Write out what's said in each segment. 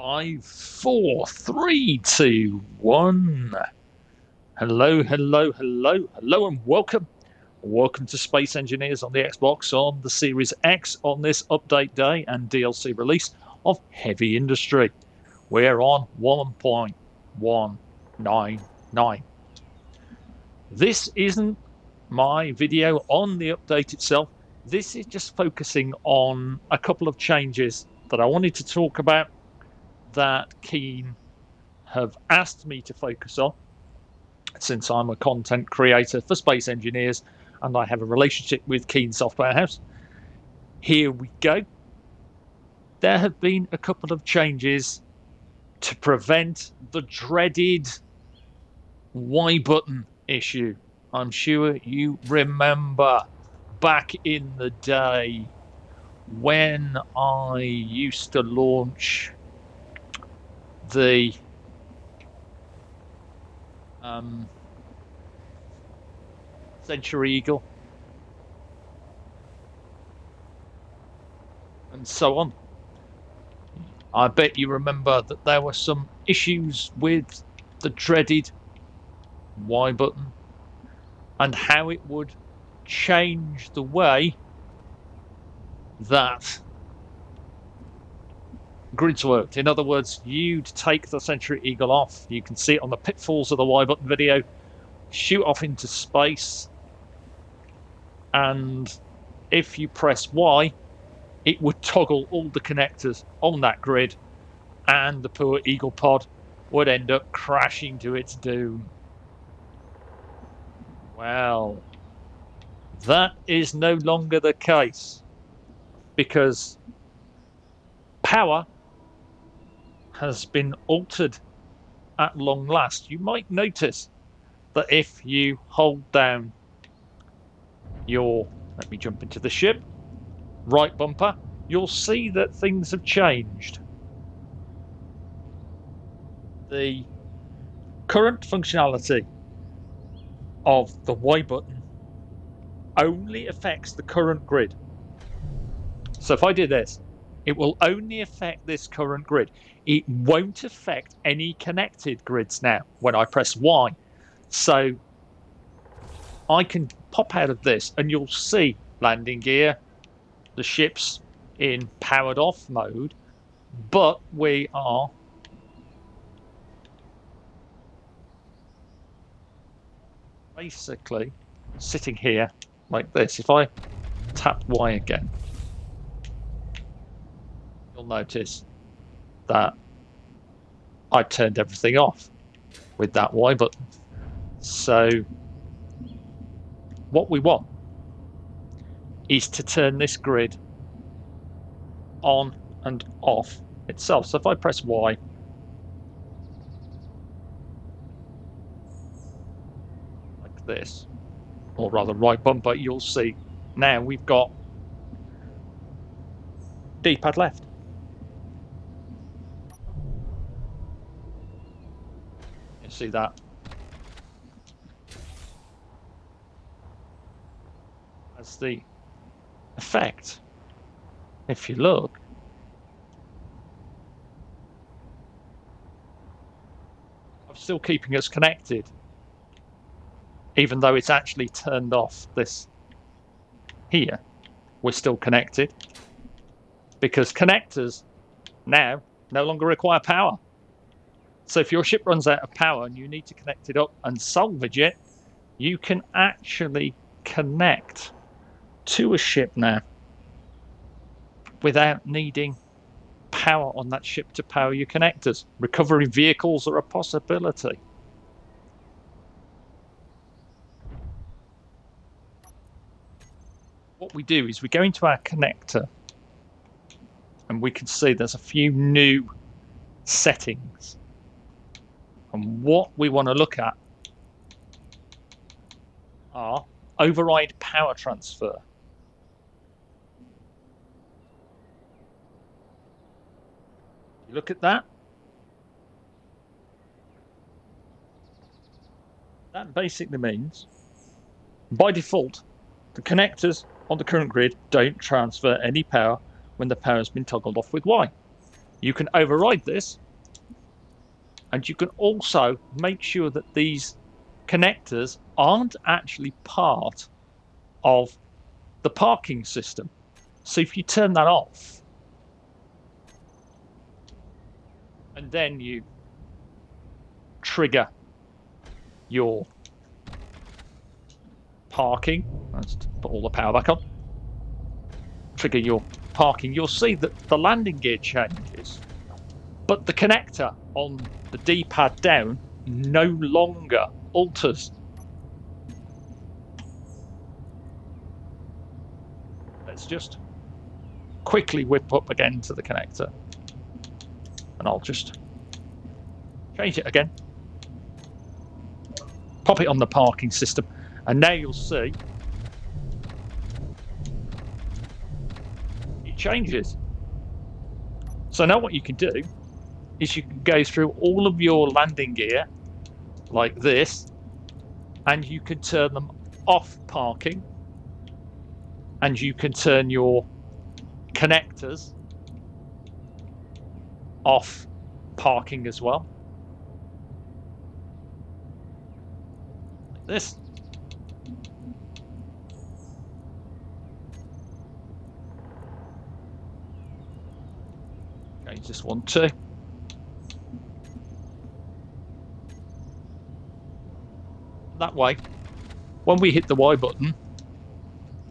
5, 4, 3, 2, 1. Hello, hello, hello, hello, and welcome. Welcome to Space Engineers on the Xbox on the Series X on this update day and DLC release of Heavy Industry. We're on 1.199. This isn't my video on the update itself. This is just focusing on a couple of changes that I wanted to talk about that Keen have asked me to focus on, since I'm a content creator for Space Engineers and I have a relationship with Keen Software House. Here we go. There have been a couple of changes to prevent the dreaded Y button issue. I'm sure you remember back in the day when I used to launch the Century Eagle and so on. I bet you remember that there were some issues with the dreaded Y button and how it would change the way that grids worked. In other words, you'd take the Century Eagle off. You can see it on the pitfalls of the Y button video. Shoot off into space, and if you press Y, it would toggle all the connectors on that grid, and the poor Eagle pod would end up crashing to its doom. Well, that is no longer the case, because power has been altered at long last. You might notice that if you hold down your, let me jump into the ship, right bumper, you'll see that things have changed. The current functionality of the Y button only affects the current grid. So if I do this, it will only affect this current grid. It won't affect any connected grids now when I press Y. So I can pop out of this and you'll see landing gear, the ship's in powered off mode, but we are basically sitting here like this. If I tap Y again, you'll notice that I turned everything off with that Y button. So what we want is to turn this grid on and off itself. So if I press Y, like this, or rather right bumper, you'll see now we've got D-pad left. You see that? That's the effect. If you look, I'm still keeping us connected, even though it's actually turned off this here. We're still connected because connectors now no longer require power. So if your ship runs out of power and you need to connect it up and salvage it, you can actually connect to a ship now without needing power on that ship to power your connectors. Recovery vehicles are a possibility. What we do is we go into our connector and we can see there's a few new settings. And what we want to look at are override power transfer. You look at that. That basically means, by default, the connectors on the current grid don't transfer any power when the power has been toggled off with Y. You can override this, and you can also make sure that these connectors aren't actually part of the parking system. So if you turn that off, and then you trigger your parking, let's put all the power back on, trigger your parking, you'll see that the landing gear changes, but the connector on the D-pad down no longer alters. Let's just quickly whip up again to the connector, and I'll just change it again, pop it on the parking system, and now you'll see it changes. So now what you can do is you can go through all of your landing gear like this, and you can turn them off parking, and you can turn your connectors off parking as well. Like this. Change this one too. That way, when we hit the Y button,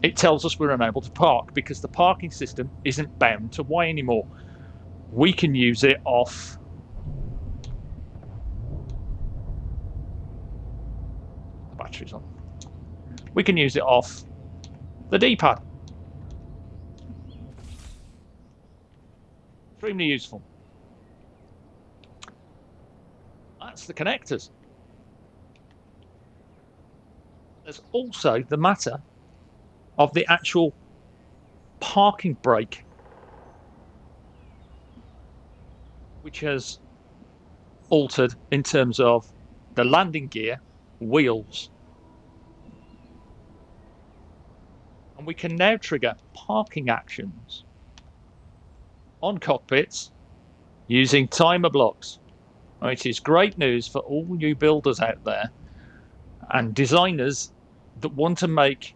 it tells us we're unable to park because the parking system isn't bound to Y anymore. We can use it off the battery's on. We can use it off the D-pad. Extremely useful. That's the connectors. There's also the matter of the actual parking brake, which has altered in terms of the landing gear, wheels. And we can now trigger parking actions on cockpits using timer blocks, which is great news for all new builders out there and designers that want to make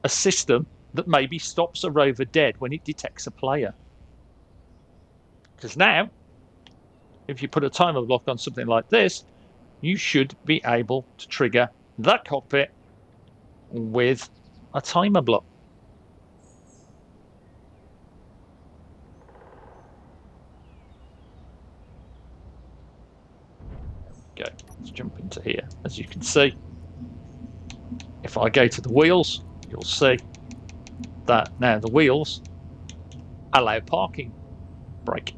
a system that maybe stops a rover dead when it detects a player. Because now, if you put a timer block on something like this, you should be able to trigger that cockpit with a timer block. Go. Let's jump into here. As you can see, if I go to the wheels, you'll see that now the wheels allow parking brake.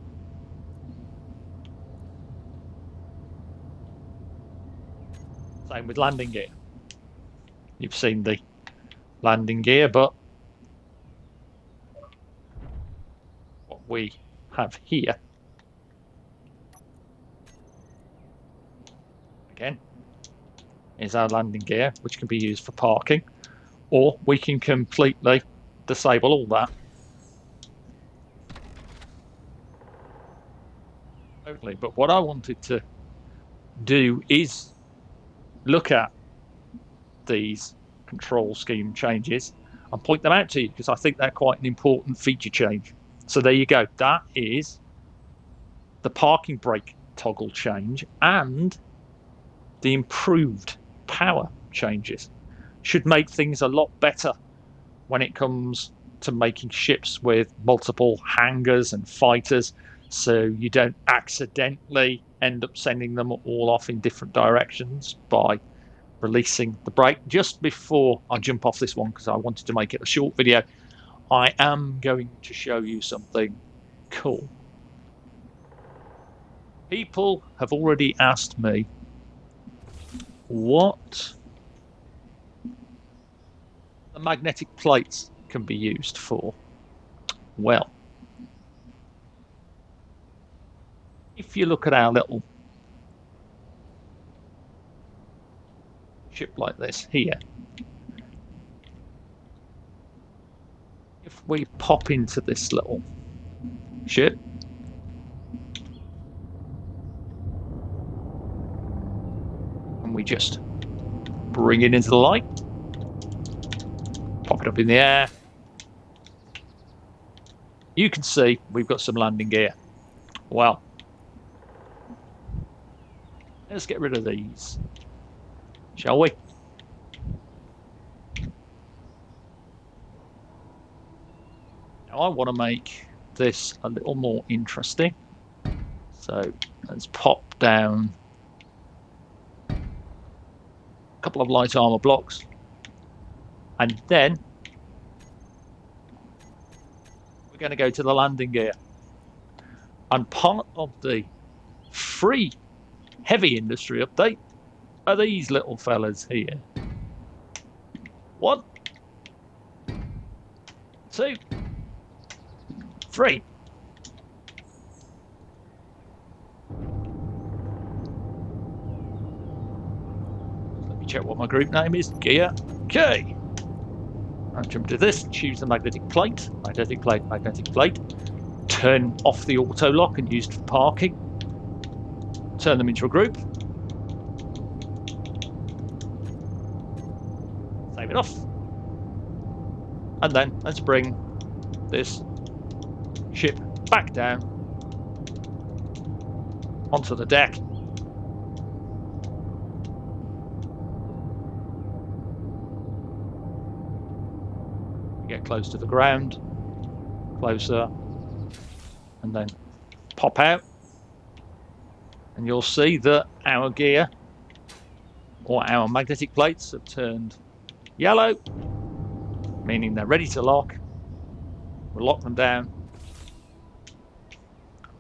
Same with landing gear. You've seen the landing gear, but what we have here again is our landing gear, which can be used for parking, or we can completely disable all that. Totally. But what I wanted to do is look at these control scheme changes and point them out to you because I think they're quite an important feature change. So there you go. That is the parking brake toggle change and the improved power changes. Should make things a lot better when it comes to making ships with multiple hangars and fighters, so you don't accidentally end up sending them all off in different directions by releasing the brake. Just before I jump off this one, because I wanted to make it a short video, I am going to show you something cool. People have already asked me what the magnetic plates can be used for. Well, if you look at our little ship like this here, if we pop into this little ship, we just bring it into the light, pop it up in the air. You can see we've got some landing gear. Well, let's get rid of these, shall we? Now I want to make this a little more interesting. So let's pop down a couple of light armor blocks, and then we're going to go to the landing gear. And part of the free heavy industry update are these little fellas here. 1, 2, 3. Let me check what my group name is. Gear K. I'll jump to this, choose the magnetic plate, magnetic plate, magnetic plate. Turn off the auto lock and used for parking. Turn them into a group. Save it off. And then let's bring this ship back down onto the deck. Get close to the ground, closer, and then pop out, and you'll see that our gear or our magnetic plates have turned yellow, meaning they're ready to lock. We'll lock them down,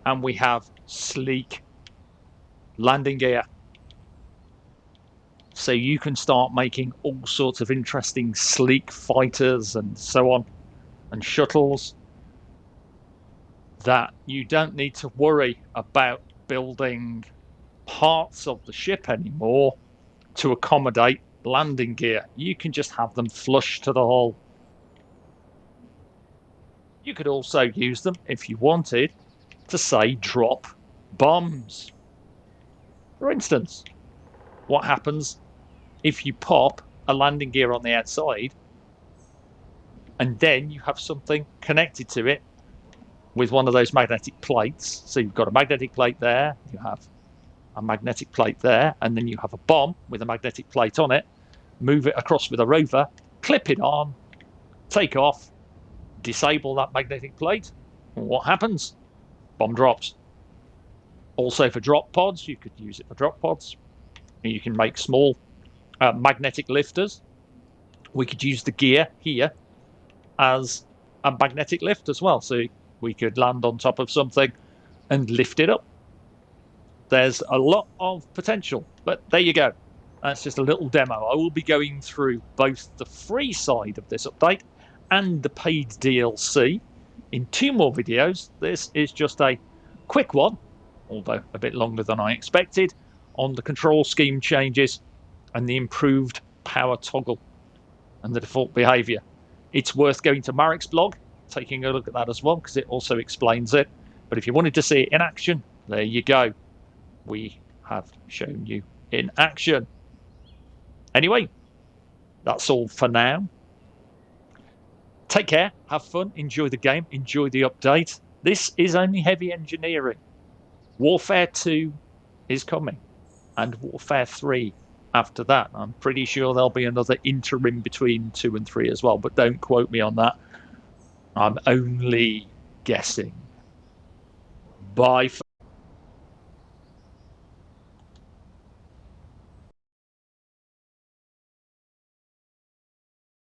and we have sleek landing gear. So you can start making all sorts of interesting sleek fighters and so on, and shuttles, that you don't need to worry about building parts of the ship anymore to accommodate landing gear. You can just have them flush to the hull. You could also use them, if you wanted, to say drop bombs. For instance, what happens if you pop a landing gear on the outside and then you have something connected to it with one of those magnetic plates? So you've got a magnetic plate there, you have a magnetic plate there, and then you have a bomb with a magnetic plate on it. Move it across with a rover, clip it on, take off, disable that magnetic plate, and what happens? Bomb drops. Also for drop pods, you could use it for drop pods. You can make small magnetic lifters. We could use the gear here as a magnetic lift as well. So we could land on top of something and lift it up. There's a lot of potential, but there you go. That's just a little demo. I will be going through both the free side of this update and the paid DLC in 2 more videos. This is just a quick one, although a bit longer than I expected, on the control scheme changes and the improved power toggle and the default behavior. It's worth going to Marek's blog, taking a look at that as well, because it also explains it. But if you wanted to see it in action, there you go. We have shown you in action. Anyway, that's all for now. Take care, have fun, enjoy the game, enjoy the update. This is only heavy engineering. Warfare 2 is coming, and Warfare 3 after that. I'm pretty sure there'll be another interim between 2 and 3 as well, but don't quote me on that. I'm only guessing. Bye.